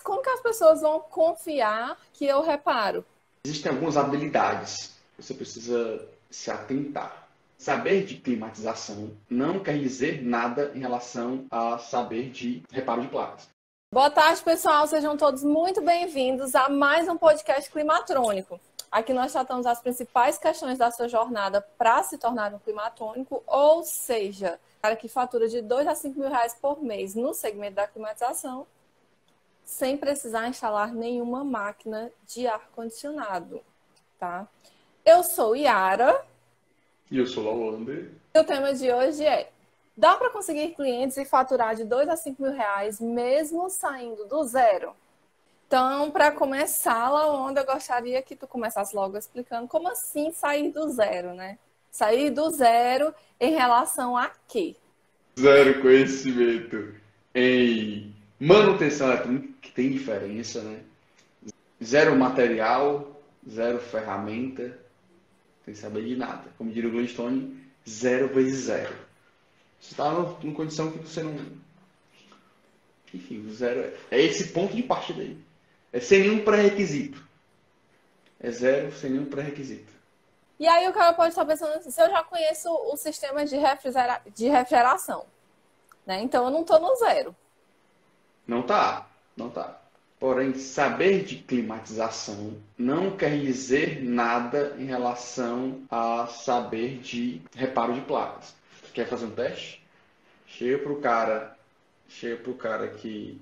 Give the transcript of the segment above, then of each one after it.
como que as pessoas vão confiar que eu reparo? Existem algumas habilidades que você precisa se atentar. Saber de climatização não quer dizer nada em relação a saber de reparo de placas. Boa tarde, pessoal. Sejam todos muito bem-vindos a mais um podcast climatrônico. Aqui nós tratamos as principais questões da sua jornada para se tornar um climatrônico, ou seja, cara que fatura de 2 a 5 mil reais por mês no segmento da climatização, sem precisar instalar nenhuma máquina de ar-condicionado, tá? Eu sou Yara. E eu sou Lawander. E o tema de hoje é: dá para conseguir clientes e faturar de 2 a 5 mil reais mesmo saindo do zero? Então, para começar, Lawander, eu gostaria que tu começasse logo explicando como assim sair do zero, né? Sair do zero em relação a quê? Zero conhecimento em manutenção eletrônica, que tem diferença, né? Zero material, zero ferramenta, sem saber de nada. Como diria o Gladstone, 0 vezes 0. Você está numa condição que você não... Enfim, o zero é esse ponto de partida aí. É sem nenhum pré-requisito. É zero sem nenhum pré-requisito. E aí o cara pode estar pensando assim: se eu já conheço o sistema de refrigeração, né? Então eu não estou no zero. Não tá. Porém, saber de climatização não quer dizer nada em relação a saber de reparo de placas. Quer fazer um teste? Chega pro cara que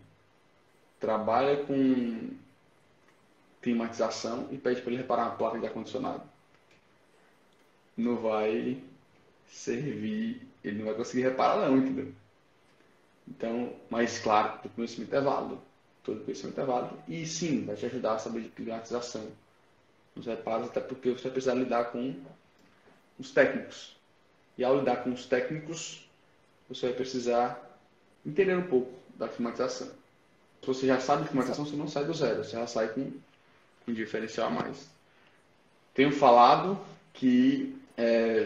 trabalha com climatização e pede para ele reparar uma placa de ar-condicionado. Não vai servir, ele não vai conseguir reparar não, entendeu? Então, mas claro, todo conhecimento é válido. Todo conhecimento é válido. E sim, vai te ajudar a saber de climatização nos reparos, até porque você vai precisar lidar com os técnicos. E ao lidar com os técnicos, você vai precisar entender um pouco da climatização. Se você já sabe de climatização, você não sai do zero, você já sai com um diferencial a mais. Tenho falado que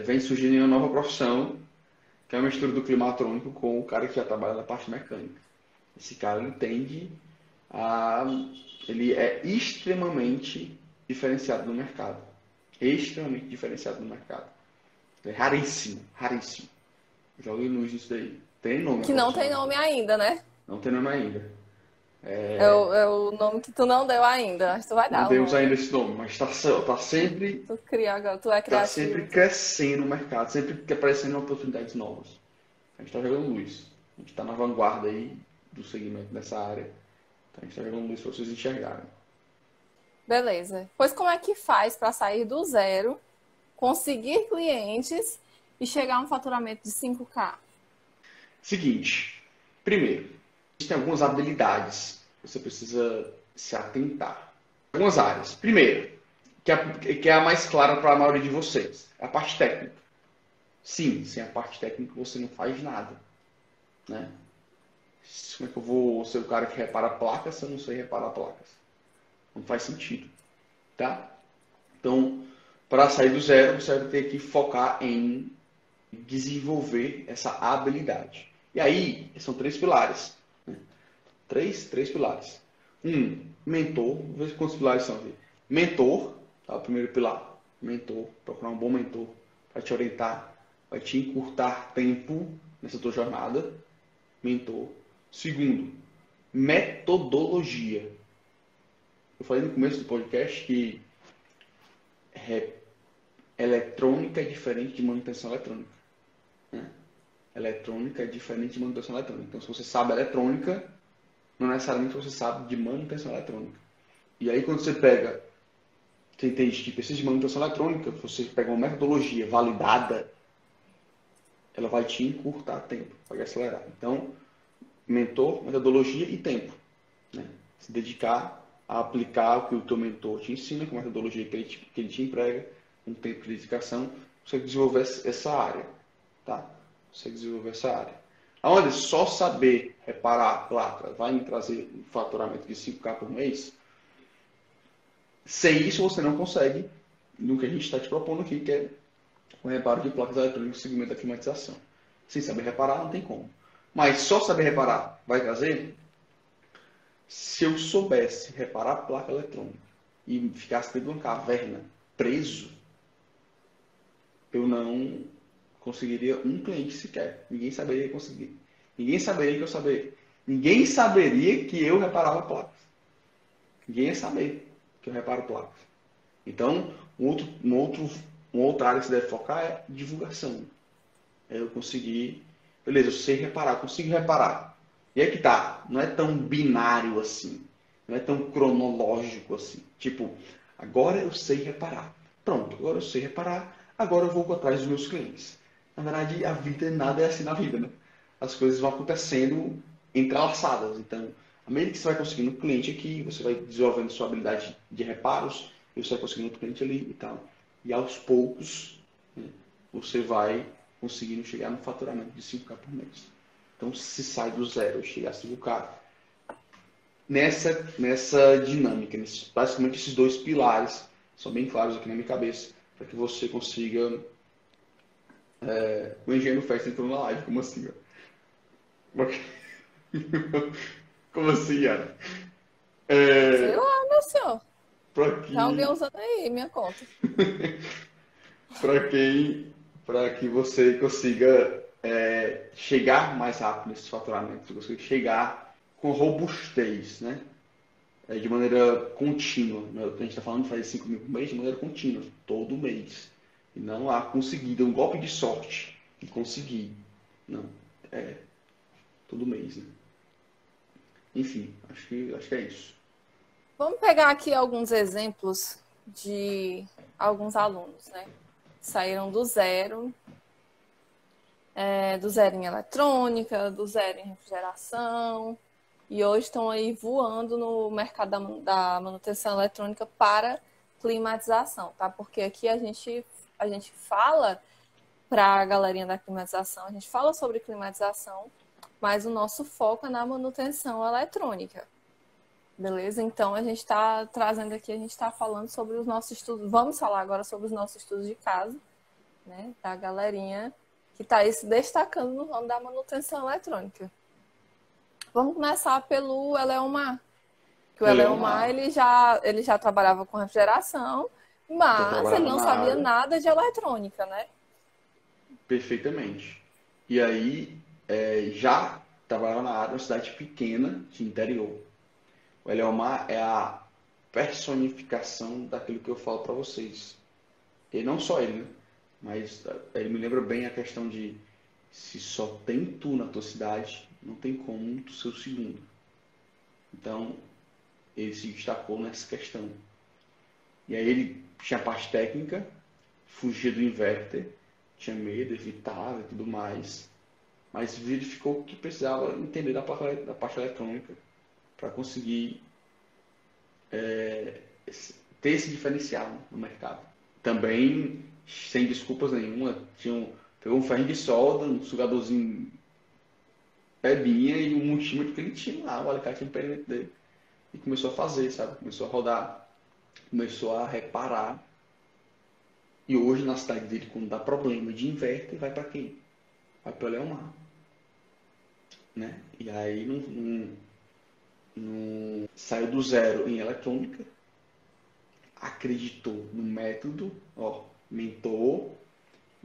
vem surgindo uma nova profissão, que é uma mistura do climatrônico com o cara que já trabalha na parte mecânica. Esse cara entende, ele é extremamente diferenciado no mercado. Extremamente diferenciado no mercado. É raríssimo. Jogue luz nisso daí. Tem nome. Que não tem nome ainda, né? Não tem nome ainda. É o nome que tu não deu ainda. Acho que tu vai dar. Não temos ainda esse nome, mas tá sempre... Tu cria agora, tu é criativo. Tá sempre crescendo o mercado, sempre aparecendo oportunidades novas. A gente está jogando luz. A gente está na vanguarda aí do segmento dessa área. Então a gente está jogando luz para vocês enxergarem. Beleza. Pois como é que faz para sair do zero, conseguir clientes e chegar a um faturamento de 5K? Seguinte. Primeiro, existem algumas habilidades que você precisa se atentar. Algumas áreas. Primeiro, que é a mais clara para a maioria de vocês, é a parte técnica. Sim, sem a parte técnica você não faz nada, né? Como é que eu vou ser o cara que repara placas se eu não sei reparar placas? Não faz sentido, tá? Então, para sair do zero, você vai ter que focar em desenvolver essa habilidade. E aí, são 3 pilares. Né? Três pilares. Mentor. Vamos ver quantos pilares são aqui. Mentor, tá? O primeiro pilar. Mentor. Procurar um bom mentor para te orientar, vai te encurtar tempo nessa tua jornada. Mentor. Segundo, metodologia. Eu falei no começo do podcast que eletrônica é diferente de manutenção eletrônica. Né? Eletrônica é diferente de manutenção eletrônica. Então, se você sabe eletrônica, não necessariamente você sabe de manutenção eletrônica. E aí, quando você entende que precisa de manutenção eletrônica, você pega uma metodologia validada, ela vai te encurtar tempo, vai acelerar. Então, mentor, metodologia e tempo. Né? Se dedicar a aplicar o que o teu mentor te ensina, com a metodologia que ele te emprega, um tempo de dedicação, você desenvolver essa área. Tá? Você desenvolver essa área. Aonde só saber reparar a placa vai me trazer um faturamento de 5K por mês, sem isso você não consegue no que a gente está te propondo aqui, que é o reparo de placas eletrônicas no segmento da climatização. Sem saber reparar, não tem como. Mas só saber reparar vai trazer? Se eu soubesse reparar a placa eletrônica e ficasse dentro de uma caverna, preso, eu não conseguiria um cliente sequer. Ninguém saberia conseguir. Ninguém saberia que eu sabia. Ninguém saberia que eu reparava placas. Ninguém ia saber que eu reparo placas. Então, uma outra área que você deve focar é divulgação. É eu conseguir, beleza, eu sei reparar, eu consigo reparar. E aí que tá, não é tão binário assim, não é tão cronológico assim. Tipo, agora eu sei reparar. Pronto, agora eu sei reparar, agora eu vou atrás dos meus clientes. Na verdade, a vida, nada é assim na vida, né? As coisas vão acontecendo entrelaçadas. Então, à medida que você vai conseguindo um cliente aqui, você vai desenvolvendo sua habilidade de reparos, e você vai conseguindo outro cliente ali e tal. E aos poucos, né, você vai conseguindo chegar no faturamento de 5K por mês. Então, se sai do zero e chega a 5K, nessa dinâmica, basicamente esses dois pilares são bem claros aqui na minha cabeça, para que você consiga... o engenheiro festa entrou na live, como assim? Ó? Como assim, Yara? Sei lá, meu senhor. Para Tem alguém que, usando aí minha conta. para quem, para que você consiga chegar mais rápido nesses faturamentos, você consiga chegar com robustez, né? De maneira contínua. Né? A gente está falando de fazer 5 mil por mês de maneira contínua, todo mês. E não há conseguido, um golpe de sorte e conseguir. Não, é todo mês. Né? Enfim, acho que é isso. Vamos pegar aqui alguns exemplos de alguns alunos, né? Saíram do zero em eletrônica, do zero em refrigeração, e hoje estão aí voando no mercado da manutenção eletrônica para climatização, tá? Porque aqui a gente fala para a galerinha da climatização, a gente fala sobre climatização, mas o nosso foco é na manutenção eletrônica. Beleza? Então a gente está trazendo aqui, a gente está falando sobre os nossos estudos. Vamos falar agora sobre os nossos estudos de caso, né? Da galerinha que está aí se destacando no ramo da manutenção eletrônica. Vamos começar pelo Eleomar. Que o Eleomar ele já trabalhava com refrigeração, mas ele não sabia nada de eletrônica, né? Perfeitamente. E aí, já trabalhava na área, uma cidade pequena de interior. O Eleomar é a personificação daquilo que eu falo para vocês. E não só ele, né? Mas ele me lembra bem a questão de se só tem tu na tua cidade, não tem como tu ser o segundo. Então, ele se destacou nessa questão. E aí ele tinha a parte técnica, fugia do inverter, tinha medo, evitava e tudo mais. Mas verificou que precisava entender da parte eletrônica para conseguir ter esse diferencial no mercado. Também, sem desculpas nenhuma, pegou um ferro de solda, um sugadorzinho pebinha e um multímetro que ele tinha lá, o alicate no perímetro dele. E começou a fazer, sabe? Começou a rodar, começou a reparar. E hoje, na cidade dele, quando dá problema de inverter, vai para quem? Vai para o Eleomar. Né? E aí não saiu do zero em eletrônica, acreditou no método, mentor,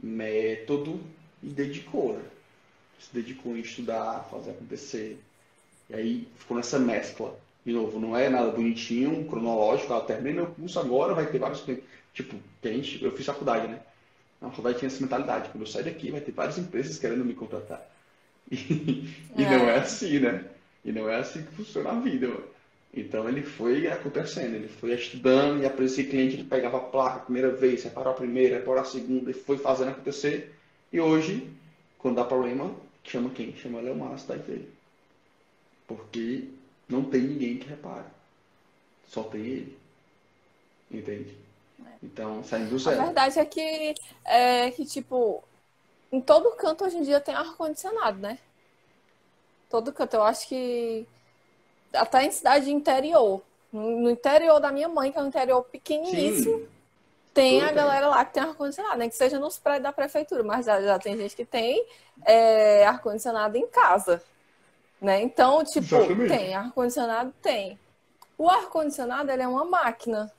método e dedicou, né? Se dedicou em estudar, fazer acontecer. E aí ficou nessa mescla. De novo, não é nada bonitinho, cronológico, terminei meu curso agora, vai ter vários clientes. Tipo, eu fiz faculdade, né? Na faculdade tinha essa mentalidade, quando eu sair daqui vai ter várias empresas querendo me contratar. E não é assim, né? E não é assim que funciona a vida, mano. Então ele foi acontecendo, ele foi estudando e aparecia cliente, ele pegava a placa a primeira vez, reparou a primeira, reparou a segunda, e foi fazendo acontecer. E hoje, quando dá problema, chama quem? Chama o Eleomar, a cidade dele. Porque não tem ninguém que repare. Só tem ele. Entende? Então, saindo do zero. A verdade é que, tipo, em todo canto hoje em dia tem ar-condicionado, né? Todo canto. Eu acho que até em cidade de interior. No interior da minha mãe, que é um interior pequeniníssimo, tem a galera lá que tem ar-condicionado, nem que seja nos prédios da prefeitura, mas já tem gente que tem ar-condicionado em casa. né? Então, tipo, Exatamente. tem ar-condicionado? Tem. O ar-condicionado, ele é uma máquina.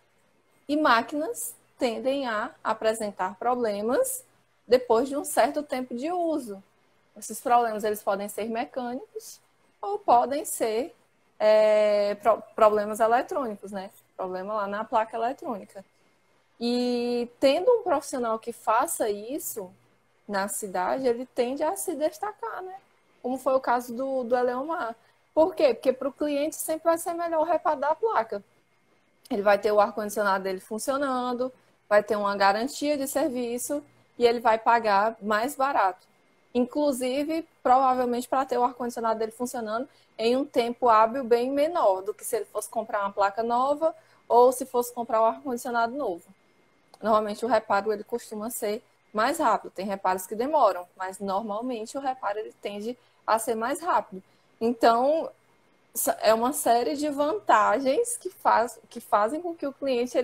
E máquinas tendem a apresentar problemas depois de um certo tempo de uso. Esses problemas, eles podem ser mecânicos ou podem ser problemas eletrônicos, né? Problema lá na placa eletrônica. E tendo um profissional que faça isso na cidade, ele tende a se destacar, né? Como foi o caso do Eleomar. Por quê? Porque para o cliente sempre vai ser melhor o reparo da placa. Ele vai ter o ar-condicionado dele funcionando, vai ter uma garantia de serviço e ele vai pagar mais barato. Inclusive, provavelmente para ter o ar-condicionado dele funcionando em um tempo hábil bem menor do que se ele fosse comprar uma placa nova ou se fosse comprar um ar-condicionado novo. Normalmente o reparo ele costuma ser mais rápido. Tem reparos que demoram, mas normalmente o reparo ele tende a ser mais rápido. Então, é uma série de vantagens que fazem com que o cliente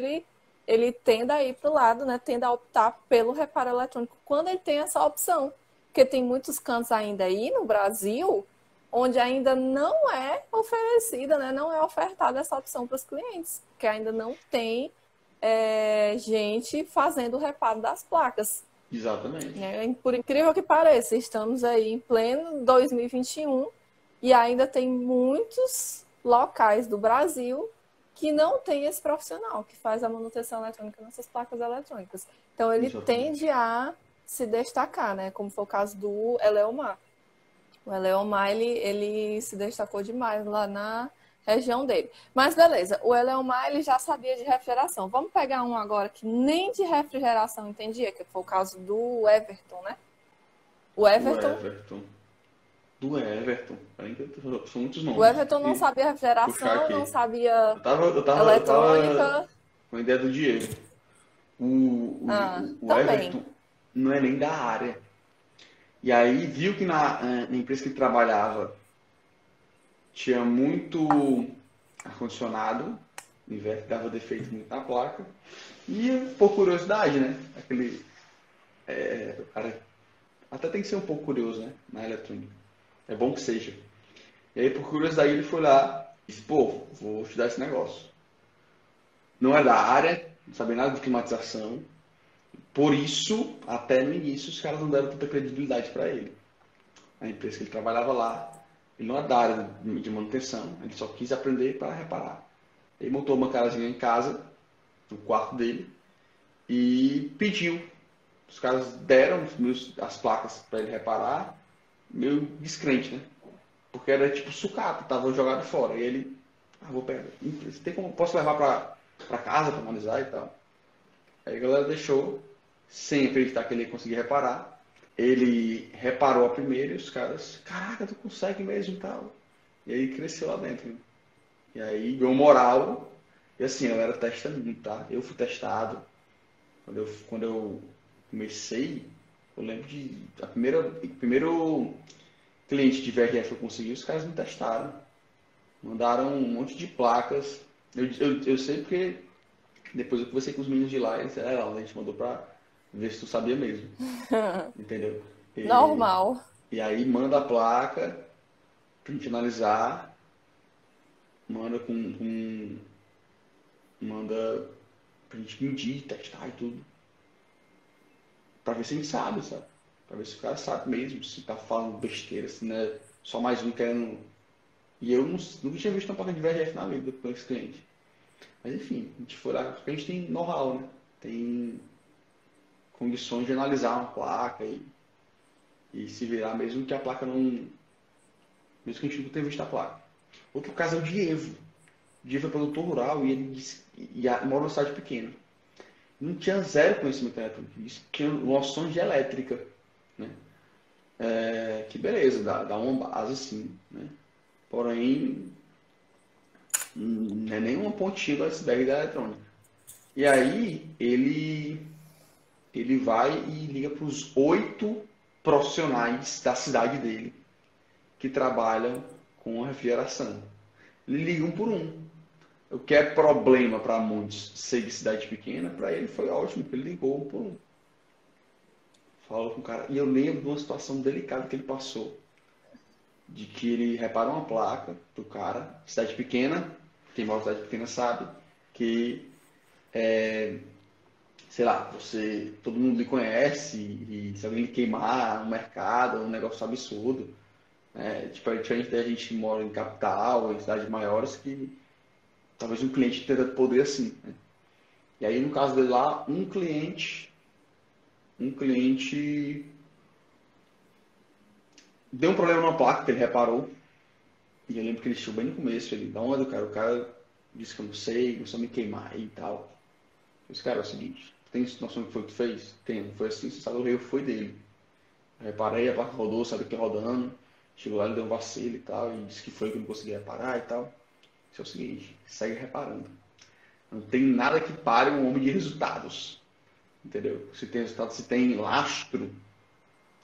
ele tenda a ir para o lado, né? Tenda a optar pelo reparo eletrônico quando ele tem essa opção. Porque tem muitos cantos ainda aí no Brasil onde ainda não é oferecida, né? Não é ofertada essa opção para os clientes, que ainda não tem gente fazendo o reparo das placas. Exatamente. Né? Por incrível que pareça, estamos aí em pleno 2021 e ainda tem muitos locais do Brasil que não tem esse profissional que faz a manutenção eletrônica nessas placas eletrônicas. Então, ele Exatamente. tende a se destacar, né? Como foi o caso do Eleomar. O Eleomar, ele se destacou demais lá na região dele. Mas beleza, o Eleomar ele já sabia de refrigeração. Vamos pegar um agora que nem de refrigeração entendia, que foi o caso do Everton, né? O Do Everton, Everton. Do Everton. Ainda são muitos o nomes. Everton não E sabia puxar refrigeração, não aqui. sabia Eu tava eletrônica. com a ideia do Diego. O, Ah, o também. Everton não é nem da área. E aí viu que na empresa que ele trabalhava tinha muito ar-condicionado, o inverter dava defeito muito na placa. E por curiosidade, né? O cara até tem que ser um pouco curioso, né? Na eletrônica. É bom que seja. E aí, por curiosidade, ele foi lá e disse, pô, vou estudar esse negócio. Não é da área, não sabe nada de climatização. Por isso, até no início, os caras não deram tanta credibilidade para ele. A empresa que ele trabalhava lá, ele não é da área de manutenção, ele só quis aprender para reparar. Ele montou uma carazinha em casa, no quarto dele, e pediu. Os caras deram as placas para ele reparar, meio descrente, né? Porque era tipo sucata, tava jogado fora. E ele, vou pegar. Tem como, posso levar pra casa pra analisar e tal. Aí a galera deixou, sem acreditar que ele ia conseguir reparar. Ele reparou a primeira e os caras, caraca, tu consegue mesmo e tal. E aí cresceu lá dentro. Né? E aí ganhou moral. E assim, eu era testando, tá? Eu fui testado. Quando eu comecei, eu lembro de. Primeiro cliente de VRF que eu consegui, os caras me testaram. Mandaram um monte de placas. Eu sei porque depois eu conversei com os meninos de lá e eles disseram, a gente mandou pra ver se tu sabia mesmo. Entendeu? E, Normal. e aí manda a placa pra gente analisar, manda manda pra gente medir, testar e tudo. Pra ver se a gente sabe? Pra ver se o cara sabe mesmo, se tá falando besteira, se não é só mais um querendo. E eu nunca tinha visto uma placa de VRF na vida com esse cliente. Mas enfim, a gente foi lá, porque a gente tem know-how, né? Tem condições de analisar uma placa e se virar, mesmo que a placa não. Mesmo que a gente não tenha visto a placa. Outro caso é o Diego. O Diego é produtor rural e ele mora numa cidade pequena. Não tinha zero conhecimento elétrico. Isso tinha noções de elétrica. Né? Que beleza, dá uma base sim. Né? Porém, não é nenhuma pontinha do iceberg da eletrônica. E aí ele vai e liga para os 8 profissionais da cidade dele que trabalham com a refrigeração. Ele liga um por um. O que é problema para muitos ser de cidade pequena, para ele foi ótimo, porque ele ligou um por um. Falou com o cara. E eu lembro de uma situação delicada que ele passou. de que ele repara uma placa pro cara, cidade pequena, quem mora em cidade pequena sabe, que, sei lá, todo mundo lhe conhece, e se alguém lhe queimar no mercado, é um negócio absurdo. Tipo, é diferente da gente que mora em capital, em cidades maiores, que talvez um cliente tenha poder assim, né? E aí, no caso dele lá, um cliente deu um problema na placa que ele reparou. E eu lembro que ele chegou bem no começo, ele, da onde, cara? O cara disse que eu não sei, começou a me queimar e tal. Eu disse, cara, é o seguinte, tem noção do que foi que tu fez? Tem, não foi assim, você sabe, o erro foi dele. Eu reparei, a placa rodou, sabe que rodando. Chegou lá, ele deu um vacilo e tal, e disse que foi que eu não conseguia reparar e tal. Isso é o seguinte, segue reparando. Não tem nada que pare um homem de resultados. Entendeu? Se tem resultado, se tem lastro,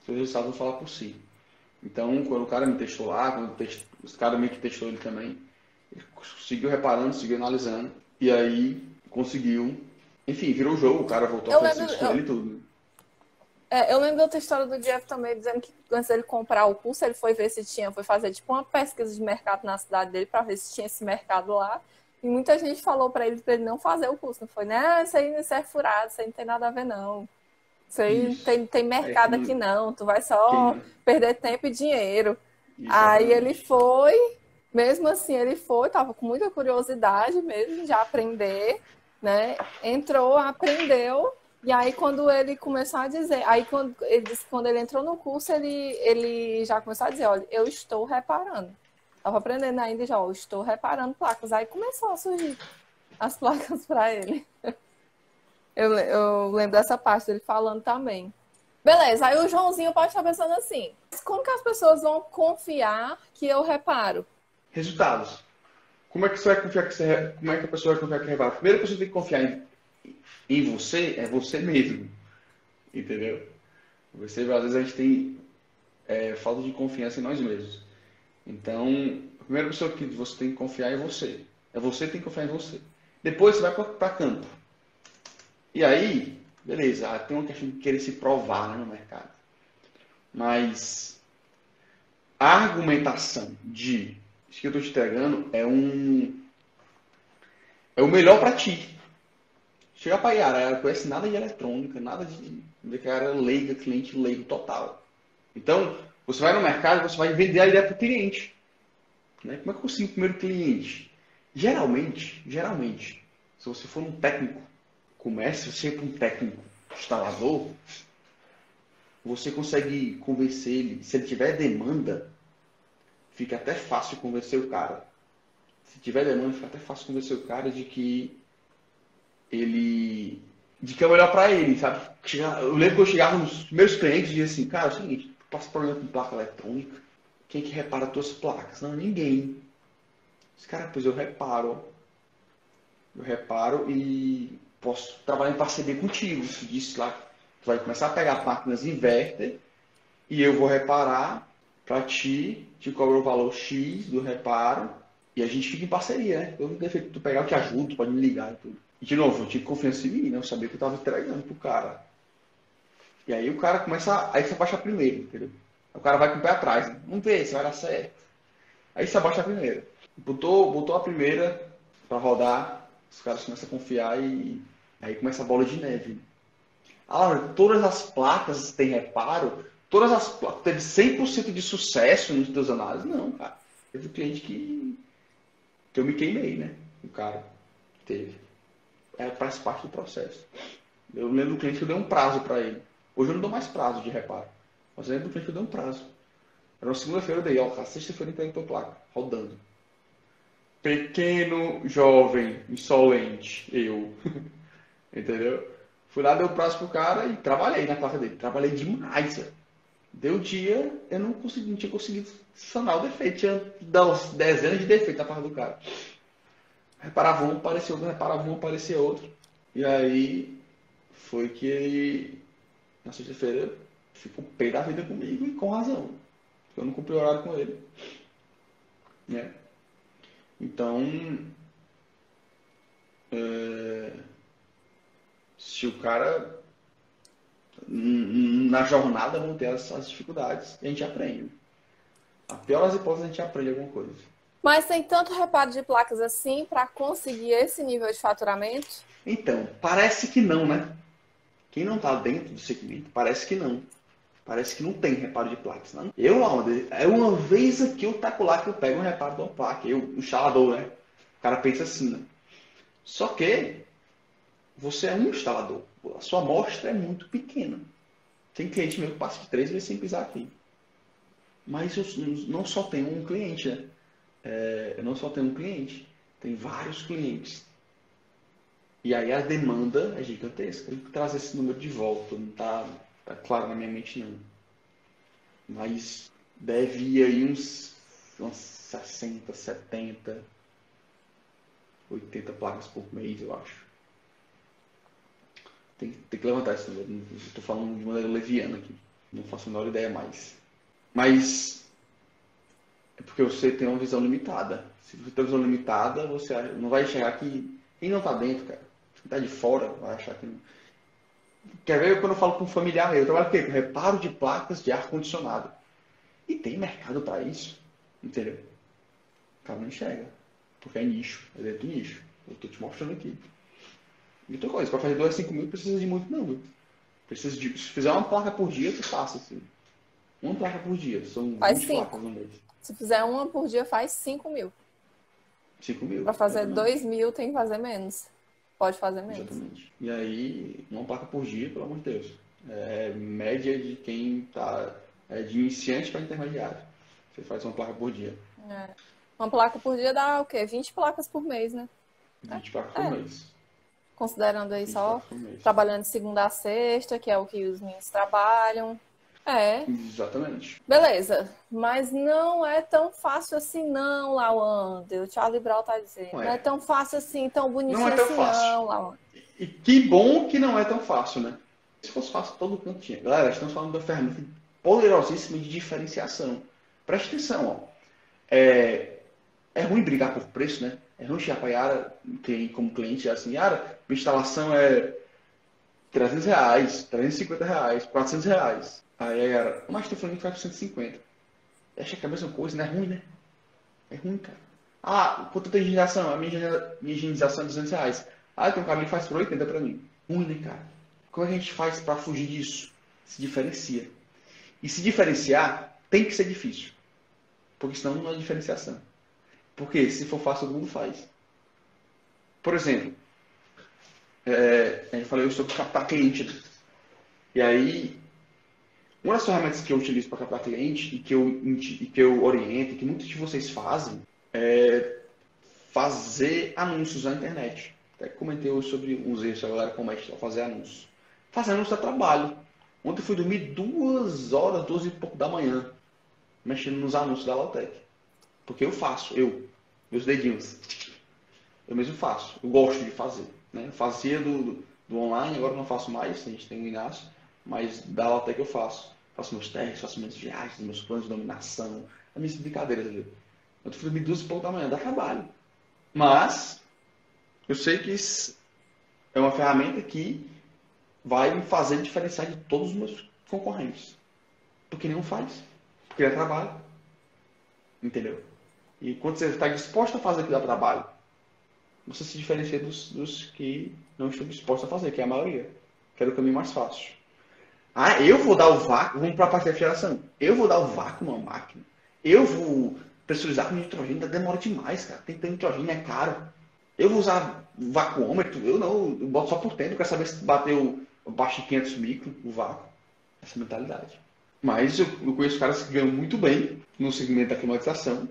seus resultados vão falar por si. Então, quando o cara me testou lá, os caras meio que testou ele também, ele seguiu reparando, seguiu analisando, e aí conseguiu, enfim, virou o jogo, o cara voltou a Eu fazer lembro, isso com ele e tudo. eu lembro da outra história do Jeff também, dizendo que antes dele comprar o curso, ele foi ver se tinha, foi fazer tipo uma pesquisa de mercado na cidade dele para ver se tinha esse mercado lá. E muita gente falou para ele não fazer o curso. Não foi, né? Isso aí é furado, isso aí não tem nada a ver, não. Isso aí não Isso. tem É, mercado aqui, não. Tu vai só queima. perder tempo e dinheiro. Aí ele Exatamente. foi, mesmo assim, ele foi, tava com muita curiosidade mesmo de aprender, né? Entrou, aprendeu. E aí, quando ele começou a dizer, aí quando ele disse que quando ele entrou no curso, ele já começou a dizer, olha, eu estou reparando. Estava aprendendo ainda já, eu estou reparando placas. Aí começou a surgir as placas para ele. Eu lembro dessa parte dele falando também. Beleza, aí o Joãozinho pode estar pensando assim, como que as pessoas vão confiar que eu reparo? Resultados. Como é que você vai confiar como é que a pessoa vai confiar que repara? Primeiro a pessoa tem que confiar em você, é você mesmo. Entendeu? Às vezes a gente tem falta de confiança em nós mesmos. Então, a primeira pessoa que você tem que confiar é você. É você que tem que confiar em você. Depois você vai para campo. E aí, beleza, tem uma questão de querer se provar, né, no mercado. Mas a argumentação de isso que eu estou te entregando é o melhor para ti. Chega para Yara, ela não conhece nada de eletrônica, nada de que era leiga, cliente leigo total. Então, você vai no mercado e você vai vender a ideia para o cliente. Né? Como é que eu consigo o primeiro cliente? Geralmente, se você for um técnico, comece você para um técnico instalador, você consegue convencer ele. Se ele tiver demanda, fica até fácil convencer o cara. Se tiver demanda, fica até fácil convencer o cara de que é melhor para ele, sabe? Eu lembro que eu chegava nos primeiros clientes e dizia assim, cara, é o seguinte, tu passa problema com placa eletrônica, quem é que repara as tuas placas? Não, ninguém. Esse cara, pois eu reparo. Eu reparo e posso trabalhar em parceria contigo. Tu disse lá, tu vai começar a pegar máquinas inverter e eu vou reparar para ti, te cobro o valor X do reparo e a gente fica em parceria, né? Eu, defeito, tu pegar, eu te ajudo, tu pode me ligar e tudo. E de novo, eu tive confiança em mim, né? Eu sabia que eu estava entregando pro cara. E aí o cara começa, aí você abaixa primeiro, entendeu? O cara vai com o pé atrás, né? Vamos ver se vai dar certo. Aí você abaixa a primeira. Botou a primeira para rodar, os caras começam a confiar e aí começa a bola de neve. Ah, todas as placas têm reparo? Todas as placas teve 100% de sucesso nos teus análises? Não, cara. Teve um cliente que eu me queimei, né? O cara teve. Faz parte do processo. Eu lembro do cliente que eu dei um prazo para ele. Hoje eu não dou mais prazo de reparo. Mas eu lembro do cliente que eu dei um prazo. Era uma segunda-feira, eu dei, ó, sexta-feira entregue tua placa, rodando. Pequeno, jovem, insolente, eu. Entendeu? Fui lá, dei o prazo pro cara e trabalhei na placa dele. Trabalhei demais, velho. Deu dia, eu não tinha conseguido sanar o defeito. Tinha dezenas de defeitos na placa do cara. Reparava um, aparecia outro, reparava um, aparecia outro. E aí foi que ele, na sexta-feira, ficou pé da vida comigo e com razão. Eu não cumpri o horário com ele. Né? Então, se o cara, na jornada, vão ter as dificuldades e a gente aprende. A pior das hipóteses, a gente aprende alguma coisa. Mas tem tanto reparo de placas assim para conseguir esse nível de faturamento? Então, parece que não, né? Quem não está dentro do segmento, parece que não. Parece que não tem reparo de placas. Não. É uma vez aqui eu taco lá que eu pego um reparo de uma placa. Eu, o instalador, né? O cara pensa assim, né? Só que você é um instalador. A sua amostra é muito pequena. Tem cliente meu que passa de 3 vezes sem pisar aqui. Mas eu não só tenho um cliente, né? Eu não só tenho um cliente. Tem vários clientes. E aí a demanda é gigantesca. Eu tenho que trazer esse número de volta. Não tá claro na minha mente, não. Mas deve ir aí uns 60, 70, 80 placas por mês, eu acho. Tem que levantar esse número. Estou falando de maneira leviana aqui. Não faço a menor ideia mais. Mas é porque você tem uma visão limitada. Se você tem uma visão limitada, você não vai enxergar que quem não está dentro, cara, quem está de fora, vai achar que não. Quer ver quando eu falo com um familiar meu? Eu trabalho com reparo de placas de ar-condicionado. E tem mercado para isso, entendeu? O cara não enxerga, porque é nicho, é dentro do nicho. Eu estou te mostrando aqui. E outra coisa, para fazer 2 a 5 mil precisa de muito não, viu? Precisa de, se fizer uma placa por dia, tu faça assim. Uma placa por dia, são Faz 20 placas 5. no mês. Se fizer uma por dia, faz 5 mil. 5 mil, Para fazer exatamente. 2 mil, tem que fazer menos. Pode fazer menos. Exatamente. E aí, uma placa por dia, pelo amor de Deus. É média de quem tá de iniciante para intermediário. Você faz uma placa por dia. É. Uma placa por dia dá o quê? 20 placas por mês, né? 20 placas por mês. Considerando aí 20 só placas por mês. trabalhando de segunda a sexta, que é o que os meninos trabalham. É, Exatamente. beleza. Mas não é tão fácil assim não, Lawanda. O Charlie Brown tá dizendo. Não Não é é. tão fácil assim, tão Não é bonitinho tão assim fácil. não, Lawanda. E que bom que não é tão fácil, né? Se fosse fácil, todo canto tinha. Galera, estamos falando da ferramenta poderosíssima de diferenciação. Preste atenção, ó. É ruim brigar por preço, né? É ruim chegar para a Yara, como cliente, assim, Yara, minha instalação é R$ 300, R$ 350, R$ 400. Aí a Yara, mas tu falando que faz por 150. Acha que é a mesma coisa, não é ruim, né? É ruim, cara. Ah, quanto tem higienização? A minha higienização é R$ 200. Ah, tem um cara que faz por 80 para mim. Ruim, né, cara? Como é que a gente faz para fugir disso? Se diferencia. E se diferenciar, tem que ser difícil. Porque senão não é diferenciação. Porque se for fácil, todo mundo faz. Por exemplo, a gente falou sobre captar cliente. Né? E aí, uma das ferramentas que eu utilizo para captar cliente e que eu oriento, e que muitos de vocês fazem, é fazer anúncios na internet. Até comentei hoje sobre uns erros que a galera comete ao fazer anúncios. Fazer anúncio é trabalho. Ontem eu fui dormir 2 horas, 12 e pouco da manhã, mexendo nos anúncios da Lautec. Porque eu faço, meus dedinhos. Eu mesmo faço, eu gosto de fazer. Né? Eu fazia do online, agora não faço mais, a gente tem o Inácio, mas da Lautec eu faço. Faço meus testes, faço minhas viagens, meus planos de dominação, as minhas brincadeiras ali. Eu fui dormir 2 e pouco da manhã, dá trabalho. Mas, eu sei que isso é uma ferramenta que vai me fazer diferenciar de todos os meus concorrentes. Porque nenhum faz. Porque é trabalho. Entendeu? E quando você está disposto a fazer aquilo dá trabalho, você se diferencia dos que não estão dispostos a fazer, que é a maioria. Que é o caminho mais fácil. Ah, eu vou dar o vácuo, vamos para a parte da refrigeração. Eu vou dar o vácuo numa máquina. Eu vou pressurizar com nitrogênio, demora demais, cara. Tem que ter nitrogênio, é caro. Eu vou usar vacuômetro, eu não, eu boto só por tempo, quero saber se bateu abaixo de 500 micro o vácuo. Essa mentalidade. Mas eu conheço caras que ganham muito bem no segmento da climatização.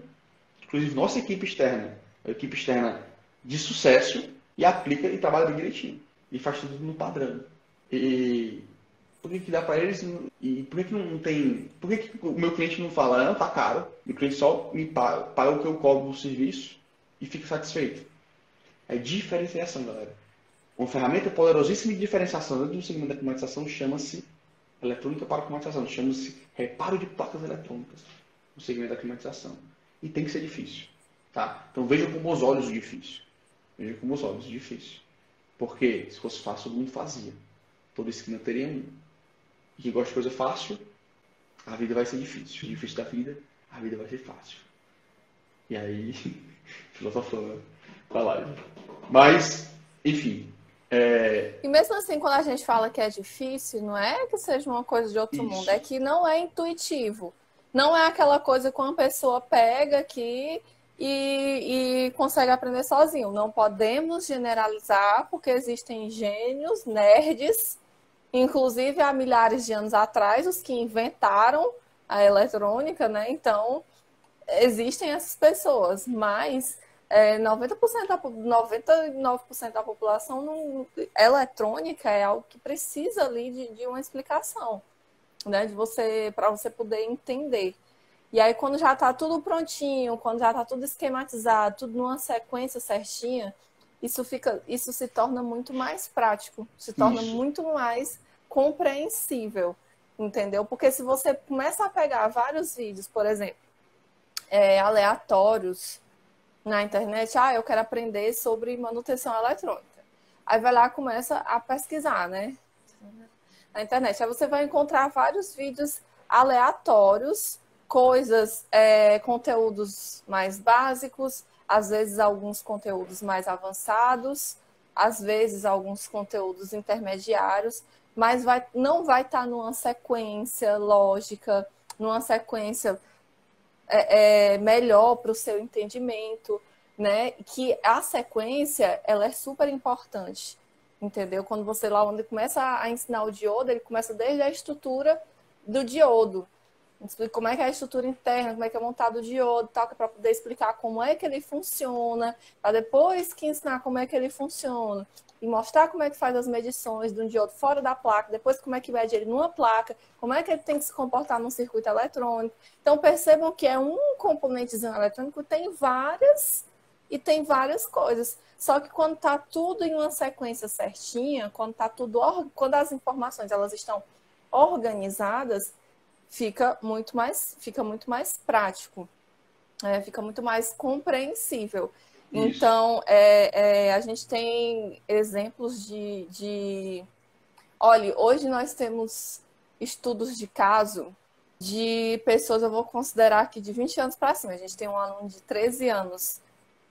Inclusive, nossa equipe externa, a equipe externa de sucesso, e aplica e trabalha bem direitinho. E faz tudo no padrão. E por que dá para eles? E por que não tem. Por que o meu cliente não fala, não, tá caro, o cliente só me paga o que eu cobro no serviço e fica satisfeito? É diferenciação, galera. Uma ferramenta poderosíssima de diferenciação dentro do segmento da climatização chama-se eletrônica para climatização, chama-se reparo de placas eletrônicas no segmento da climatização. E tem que ser difícil. Tá? Então veja com bons olhos o difícil. Veja com bons olhos o difícil. Porque se fosse fácil, todo mundo fazia. Todo esquina teria um. E quem gosta de coisa fácil, a vida vai ser difícil. O difícil da vida, a vida vai ser fácil. E aí, filosofando com a live. Mas, enfim. E mesmo assim, quando a gente fala que é difícil, não é que seja uma coisa de outro mundo, é Isso. que não é intuitivo. Não é aquela coisa que uma pessoa pega aqui e consegue aprender sozinho. Não podemos generalizar, porque existem gênios, nerds, inclusive há milhares de anos atrás, os que inventaram a eletrônica, né? Então, existem essas pessoas, mas 99% da população eletrônica é algo que precisa ali de uma explicação, né? Para você poder entender. E aí, quando já está tudo prontinho, quando já está tudo esquematizado, tudo numa sequência certinha, isso se torna muito mais prático, se torna Isso. muito mais compreensível, entendeu? Porque se você começa a pegar vários vídeos, por exemplo, aleatórios na internet, eu quero aprender sobre manutenção eletrônica. Aí vai lá e começa a pesquisar, né? Na internet. Aí você vai encontrar vários vídeos aleatórios, coisas, conteúdos mais básicos, às vezes alguns conteúdos mais avançados, às vezes alguns conteúdos intermediários, mas não vai estar numa sequência lógica, numa sequência melhor para o seu entendimento, né? Que a sequência, ela é super importante, entendeu? Quando você lá onde começa a ensinar o diodo, ele começa desde a estrutura do diodo, como é que é a estrutura interna, como é que é montado o diodo, tal, para poder explicar como é que ele funciona, para depois que ensinar como é que ele funciona e mostrar como é que faz as medições de um diodo fora da placa, depois como é que mede ele numa placa, como é que ele tem que se comportar num circuito eletrônico. Então percebam que é um componentezinho eletrônico, tem várias coisas. Só que quando está tudo em uma sequência certinha, quando as informações elas estão organizadas, fica muito mais prático, fica muito mais compreensível. Isso. Então, a gente tem exemplos Olha, hoje nós temos estudos de caso de pessoas, eu vou considerar aqui de 20 anos para cima. A gente tem um aluno de 13 anos,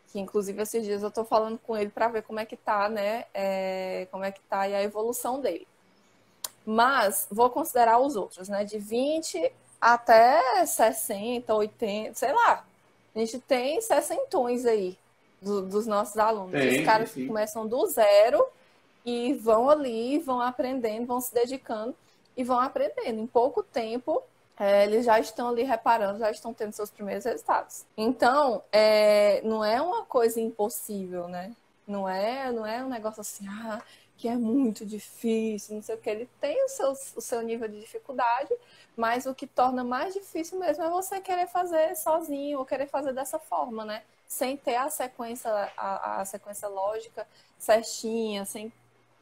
que inclusive esses dias eu estou falando com ele para ver como é que tá, né? Como é que tá e a evolução dele. Mas vou considerar os outros, né? De 20 até 60, 80, sei lá. A gente tem 60 aí dos nossos alunos. Os caras que Sim. começam do zero e vão ali, vão aprendendo, vão se dedicando e vão aprendendo. Em pouco tempo, eles já estão ali reparando, já estão tendo seus primeiros resultados. Então, não é uma coisa impossível, né? Não é um negócio assim, que é muito difícil, não sei o que. Ele tem o seu nível de dificuldade, mas o que torna mais difícil mesmo é você querer fazer sozinho ou querer fazer dessa forma, né? Sem ter a sequência lógica certinha,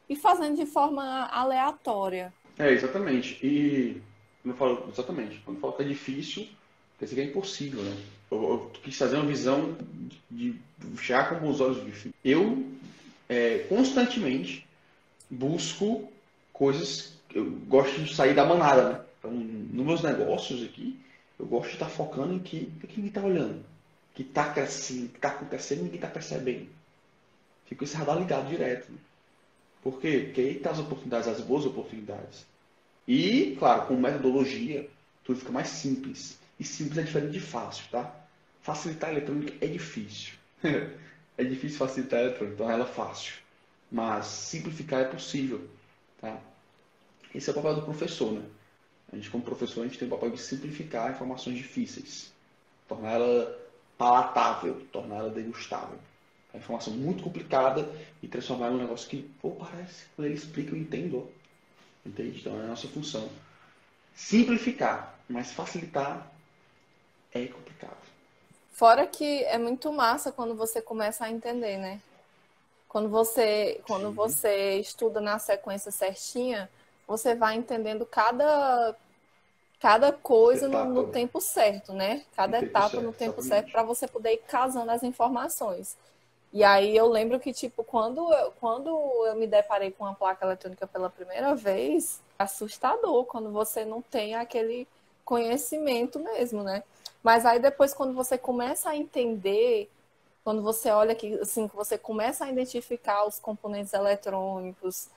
e fazendo de forma aleatória. Exatamente. E quando eu falo, exatamente, quando eu falo que é difícil, quer dizer que é impossível, né? Eu quis fazer uma visão de já com os olhos de fim. Eu constantemente busco coisas, eu gosto de sair da manada, né? Então, nos meus negócios aqui, eu gosto de estar focando em que ninguém está olhando, que está crescendo, que está acontecendo e ninguém está percebendo. Fico esse radar ligado direto, né? Por quê? Porque aí está as oportunidades, as boas oportunidades. E, claro, com metodologia, tudo fica mais simples. E simples é diferente de fácil, tá? Facilitar a eletrônica é difícil. É difícil facilitar a eletrônica, então ela é fácil. Mas simplificar é possível, tá? Esse é o papel do professor, né? A gente, como professor, a gente tem o papel de simplificar informações difíceis. Tornar ela palatável, tornar ela degustável. É uma informação muito complicada e transformar em um negócio que, parece, quando ele explica, eu entendo. Entende? Então é a nossa função. Simplificar, mas facilitar é complicado. Fora que é muito massa quando você começa a entender, né? Quando você estuda na sequência certinha, você vai entendendo cada coisa no Etapa, tempo certo, né? Cada no tempo etapa no certo, tempo certo exatamente. para você poder ir casando as informações. E aí eu lembro que, tipo, quando eu me deparei com uma placa eletrônica pela primeira vez, é assustador quando você não tem aquele conhecimento mesmo, né? Mas aí depois, quando você começa a entender, quando você olha que, assim, que você começa a identificar os componentes eletrônicos,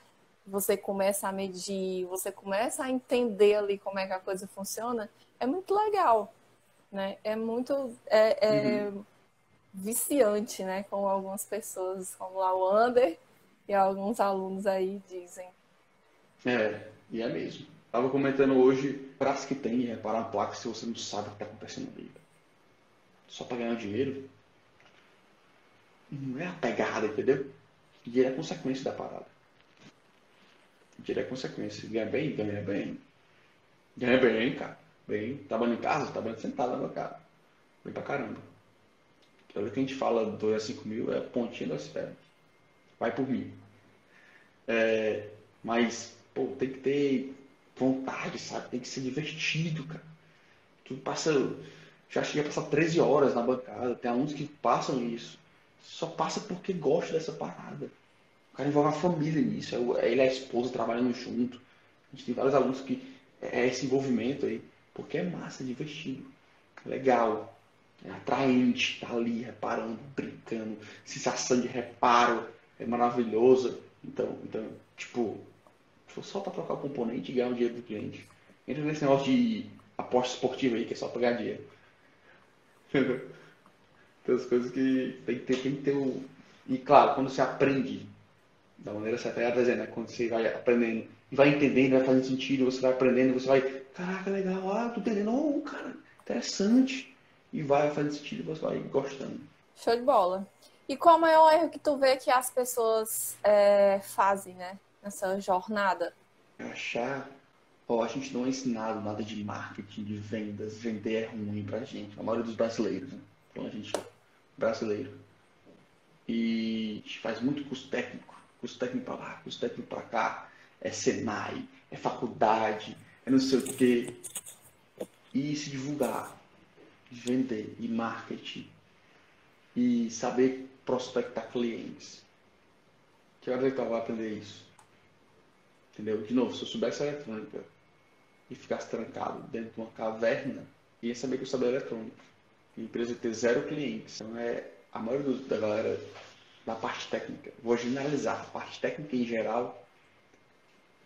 você começa a medir, você começa a entender ali como é que a coisa funciona, é muito legal, né? É muito Uhum. viciante, né? Como algumas pessoas, como lá o Ander e alguns alunos aí dizem. E é mesmo. Tava comentando hoje, prazo que tem em reparar uma placa se você não sabe o que está acontecendo ali. Só para ganhar dinheiro, não é a pegada, entendeu? Dinheiro é consequência da parada. Dinheiro é consequência. Ganha bem, ganha bem. Ganha bem, cara. Bem, trabalhando em casa, trabalhando sentado na bancada. Bem pra caramba. Pelo que a gente fala 2 a 5 mil é a pontinha da esfera. Vai por mim. Mas, pô, tem que ter vontade, sabe? Tem que ser divertido, cara. Tu passa. Já cheguei a passar 13 horas na bancada. Tem alunos que passam isso. Só passa porque gosta dessa parada. O cara envolve a família nisso. Ele e a esposa trabalhando junto. A gente tem vários alunos que é esse envolvimento aí. Porque é massa, é divertido. É legal. É atraente. Tá ali reparando, brincando. Sensação de reparo. É maravilhosa. Então tipo, só para trocar o componente e ganhar o dinheiro do cliente. Entra nesse negócio de aposta esportiva aí, que é só pra ganhar dinheiro. Tem as coisas que tem que ter o. E claro, quando você aprende da maneira certa, ela tá dizendo, né? Quando você vai aprendendo e vai entendendo, vai fazendo sentido, você vai aprendendo, você vai, caraca, legal, tô entendendo, oh, cara, interessante. E vai fazendo sentido, você vai gostando. Show de bola. E qual é o maior erro que tu vê que as pessoas fazem, né? Nessa jornada? Achar, ó, a gente não é ensinado nada de marketing, de vendas, vender é ruim pra gente, a maioria dos brasileiros, né? Então a gente brasileiro. E a gente faz muito curso técnico para lá, curso técnico para cá, é Senai, é faculdade, é não sei o quê. E se divulgar, vender, e marketing, e saber prospectar clientes. Que hora que eu vou aprender isso? Entendeu? De novo, se eu soubesse eletrônica e ficasse trancado dentro de uma caverna, ia saber que eu sabia eletrônica. A empresa ia ter 0 clientes. Então a maioria da galera da parte técnica, vou generalizar, a parte técnica em geral,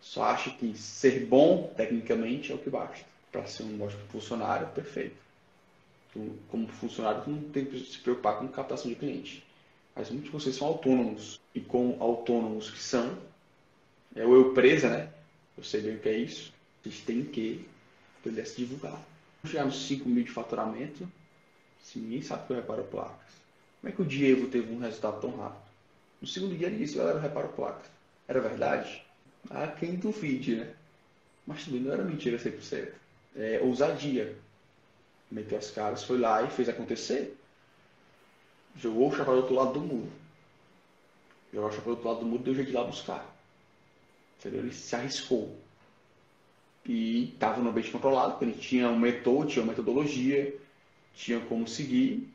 só acha que ser bom tecnicamente é o que basta. Para ser um ótimo funcionário, perfeito. Tu, como funcionário, tu não tem que se preocupar com captação de cliente. Mas muitos de vocês são autônomos. E com autônomos que são, é o eu presa, né? Eu sei bem o que é isso. Vocês têm que aprender a se divulgar. Chegar nos 5 mil de faturamento, se ninguém sabe que eu reparo placas. Como é que o Diego teve um resultado tão rápido? No segundo dia ele disse, galera, eu reparo placas. Era verdade? Ah, quem duvide, né? Mas também não era mentira 100%. É ousadia. Meteu as caras, foi lá e fez acontecer. Jogou o chapéu do outro lado do muro. Jogou o chapéu do outro lado do muro e deu jeito de ir lá buscar. Entendeu? Ele se arriscou. E estava no ambiente controlado, porque ele tinha um método, tinha uma metodologia, tinha como seguir.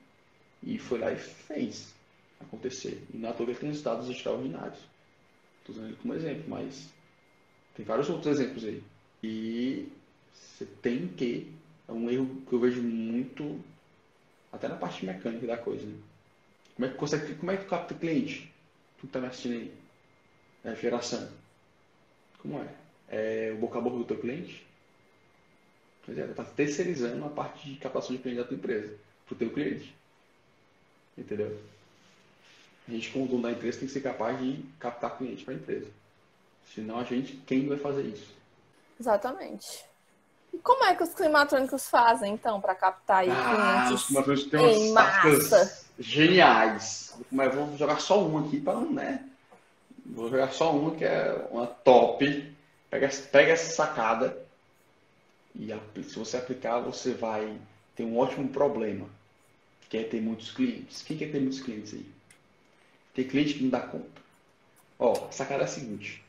E foi lá e fez acontecer. E na toa ele tem resultados extraordinários. Estou usando ele como exemplo, mas tem vários outros exemplos aí. E você tem que. É um erro que eu vejo muito, até na parte mecânica da coisa. Né? Como é que tu capta cliente? Tu que tá me assistindo aí. É geração. Como é? É o boca a boca do teu cliente? Pois é, tá terceirizando a parte de captação de cliente da tua empresa, pro teu cliente. Entendeu? A gente, como dono da empresa, tem que ser capaz de captar cliente para a empresa. Senão a gente, quem vai fazer isso? Exatamente. E como é que os climatrônicos fazem, então, para captar aí Os clientes climatólogos têm em umas massa? táticas geniais. Mas vou jogar só uma aqui para não, né? Vou jogar só uma que é uma top. Pega essa sacada e se você aplicar, você vai ter um ótimo problema, que é ter muitos clientes. Quem quer ter muitos clientes aí? Tem cliente que não dá conta. Ó, a sacada é a seguinte.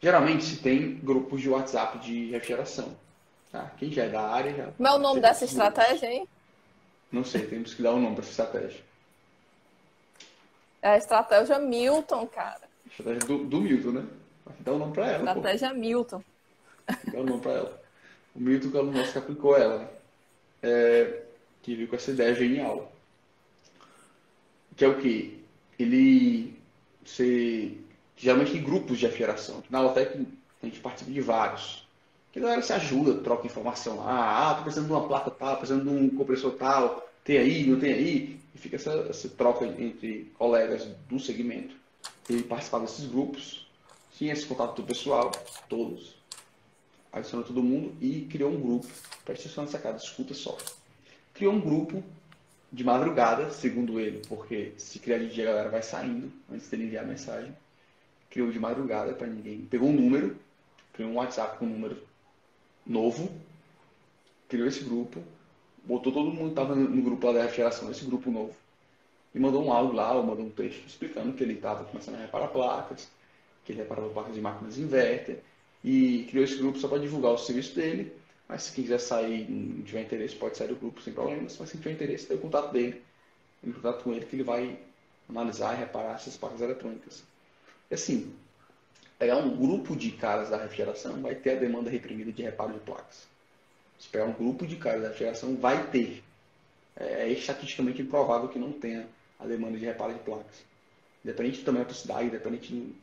Geralmente se tem grupos de WhatsApp de refrigeração. Tá? Quem já é da área já Como é o nome participa dessa desses grupos. estratégia, hein? Não sei, temos que dar um nome para essa estratégia. É a estratégia Milton, cara. Estratégia do Milton, né? Dá um nome para ela, pô. Estratégia Milton. Dá um nome para ela. O Milton, que é o nosso que aplicou ela. que veio com essa ideia genial. Que é o quê? Ele ser geralmente em grupos de afiliação. Na Lotec a gente participa de vários. Que a galera se ajuda, troca informação lá. Ah, tô precisando de uma placa tal, precisando de um compressor tal. Tem aí, não tem aí? E fica essa troca entre colegas do segmento. Ele participava desses grupos, tinha esse contato do pessoal, todos. Adicionou todo mundo e criou um grupo. Presta atenção nessa cara, escuta só. Criou um grupo de madrugada, segundo ele, porque se criar de dia a galera vai saindo antes dele enviar a mensagem. Criou de madrugada para ninguém. Pegou um número, criou um WhatsApp com um número novo, criou esse grupo, botou todo mundo que estava no grupo lá da refrigeração, esse grupo novo, e mandou um áudio lá, ou mandou um texto explicando que ele estava começando a reparar placas, que ele reparava placas de máquinas inverter, e criou esse grupo só para divulgar o serviço dele. Mas se quem quiser sair e não tiver interesse, pode sair do grupo sem problemas. Mas se tiver interesse, tem o contato dele. Tem contato com ele que ele vai analisar e reparar essas placas eletrônicas. E assim, pegar um grupo de caras da refrigeração, vai ter a demanda reprimida de reparo de placas. Se pegar um grupo de caras da refrigeração, vai ter. É estatisticamente improvável que não tenha a demanda de reparo de placas. Independente do tamanho da tua cidade, independente do...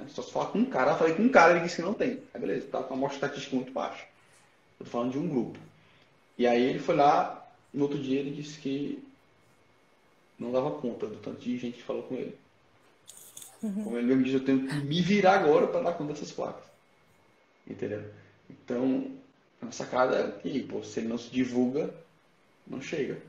Só se falar com um cara, eu falei com um cara, ele disse que não tem. Aí beleza, tá com uma amostra estatística muito baixa. Eu tô falando de um grupo. E aí ele foi lá, no outro dia ele disse que não dava conta do tanto de gente que falou com ele. Como ele mesmo disse, eu tenho que me virar agora para dar conta dessas placas. Entendeu? Então, a sacada é que, pô, se ele não se divulga, não chega.